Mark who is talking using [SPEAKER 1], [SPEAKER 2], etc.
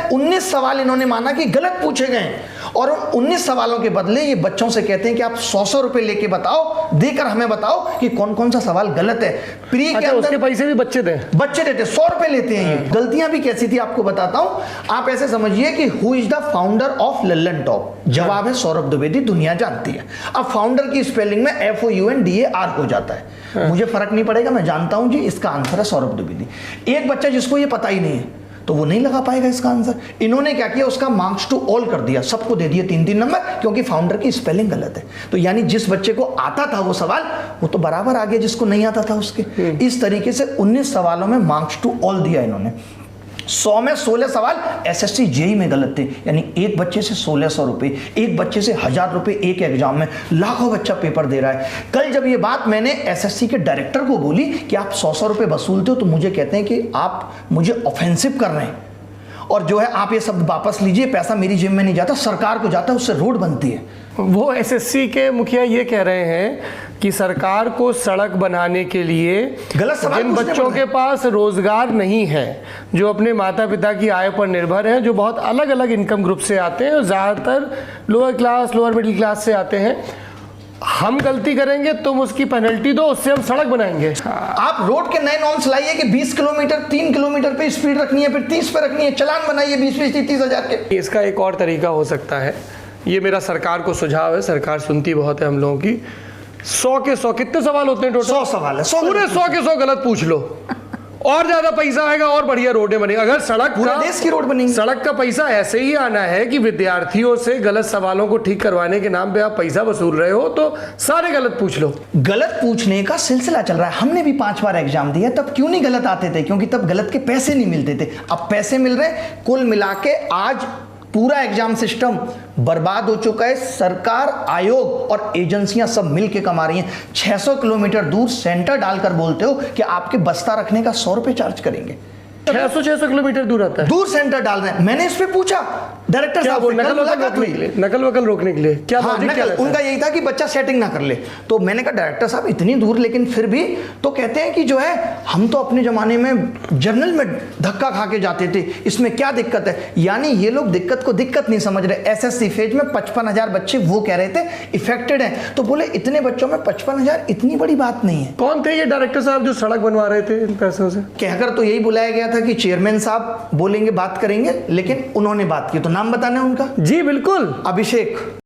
[SPEAKER 1] 19 सवाल इन्होंने माना कि गलत पूछे गए और उन 19 सवालों के बदले ये बच्चों से कहते हैं कि आप 100 रुपए लेके बताओ, देकर हमें बताओ कि कौन कौन सा सवाल गलत है। प्री के अंदर
[SPEAKER 2] उसके पैसे भी बच्चे देते 100 रुपए लेते हैं। ये गलतियां भी कैसी थी आपको बताता हूं। आप ऐसे समझिए कि who is the founder of Lallan top, जवाब है सौरभ द्विवेदी, दुनिया जानती है। अब फाउंडर की स्पेलिंग में FOUNDAR हो जाता है। मुझे फर्क नहीं पड़ेगा, मैं जानता हूं जी इसका आंसर है सौरभ द्विवेदी। एक बच्चा जिसको ये पता ही नहीं है तो वो नहीं लगा पाएगा इसका आंसर। इन्होंने क्या किया, उसका मार्क्स टू ऑल कर दिया, सबको दे दिए 3-3 नंबर, क्योंकि फाउंडर की स्पेलिंग गलत है। तो यानी जिस बच्चे को आता था वो सवाल, वो तो बराबर आ गया जिसको नहीं आता था उसके। इस तरीके से 19 सवालों में मार्क्स टू ऑल दिया इन्होंने। 100 में 16 सवाल SSC JEE में गलत थे, यानी एक बच्चे से 1600 रुपए, एक बच्चे से 1000 रुपए एक एग्जाम में, लाखों बच्चा पेपर दे रहा है। कल जब ये बात मैंने SSC के डायरेक्टर को बोली कि आप 100 रुपए वसूलते हो, तो मुझे कहते हैं कि आप मुझे ऑफेंसिव कर रहे हैं और जो है आप ये शब्द वापस लीजिए, पैसा मेरी जेब में नहीं जाता, सरकार को जाता है, उससे रोड बनती है। वो SSC के मुखिया ये कह रहे हैं कि सरकार को सड़क बनाने के लिए
[SPEAKER 1] गलत सवाल
[SPEAKER 2] जिन बच्चों के पास रोजगार नहीं है, जो अपने माता पिता की आय पर निर्भर हैं, जो बहुत अलग अलग इनकम ग्रुप से आते हैं, ज़्यादातर lower class lower middle class से आते हैं, हम गलती करेंगे तुम उसकी पेनल्टी दो, उससे हम सड़क बनाएंगे।
[SPEAKER 1] आप रोड के नए नॉर्म्स लाइए कि 20 किलोमीटर 3 किलोमीटर पे स्पीड रखनी है, फिर 30 पे रखनी है, चालान बनाइए 20-30 हजार के।
[SPEAKER 2] इसका एक और तरीका हो सकता है, ये मेरा सरकार को सुझाव है, सरकार सुनती बहुत है हम लोगों की। 100 के 100 कितने सवाल होते हैं टोटल?
[SPEAKER 1] 100 सवाल है, 100
[SPEAKER 2] पूरे 100 के 100 गलत पूछ लो और ज्यादा पैसा आएगा और बढ़िया रोडें बनेगी। अगर सड़क
[SPEAKER 1] पूरे देश की रोड बनेगी।
[SPEAKER 2] सड़क का पैसा ऐसे ही आना है कि विद्यार्थियों से गलत सवालों को ठीक करवाने के नाम पे आप पैसा वसूल रहे हो, तो सारे गलत पूछ लो।
[SPEAKER 1] गलत पूछने का सिलसिला चल रहा है। हमने भी 5 बार एग्जाम दिया, तब क्यों नहीं गलत आते थे? क्योंकि तब गलत के पैसे नहीं मिलते थे। अब पैसे मिल रहे हैं। कुल मिला के आज पूरा एग्जाम सिस्टम बर्बाद हो चुका है। सरकार, आयोग और एजेंसियां सब मिलके कमा रही हैं। 600 किलोमीटर दूर सेंटर डालकर बोलते हो कि आपके बस्ता रखने का 100 रुपए चार्ज करेंगे।
[SPEAKER 2] 600 किलोमीटर दूर आता है,
[SPEAKER 1] दूर सेंटर डाल रहे हैं। मैंने इस पे पूछा डायरेक्टर साहब से,
[SPEAKER 2] नकल वकल रोकने के लिए क्या
[SPEAKER 1] लॉजिक क्या रहता है? उनका यही था कि बच्चा सेटिंग ना कर ले। तो मैंने कहा डायरेक्टर साहब इतनी दूर, लेकिन फिर भी तो कहते हैं कि जो है हम तो अपने जमाने में जर्नल में धक्का खा के जाते थे, इसमें क्या दिक्कत है? यानी ये लोग दिक्कत को दिक्कत नहीं समझ रहे। SSC फेज में 55,000 बच्चे वो कह रहे थे इफेक्टेड हैं, तो बोले इतने बच्चों में 55,000 इतनी बड़ी बात नहीं है।
[SPEAKER 2] कौन थे ये डायरेक्टर साहब जो सड़क बनवा रहे थे इन पैसों से?
[SPEAKER 1] कहकर तो यही बुलाया गया था कि चेयरमैन साहब बोलेंगे, बात करेंगे, लेकिन उन्होंने बात की। तो नाम बताना है उनका?
[SPEAKER 2] जी बिल्कुल,
[SPEAKER 1] अभिषेक।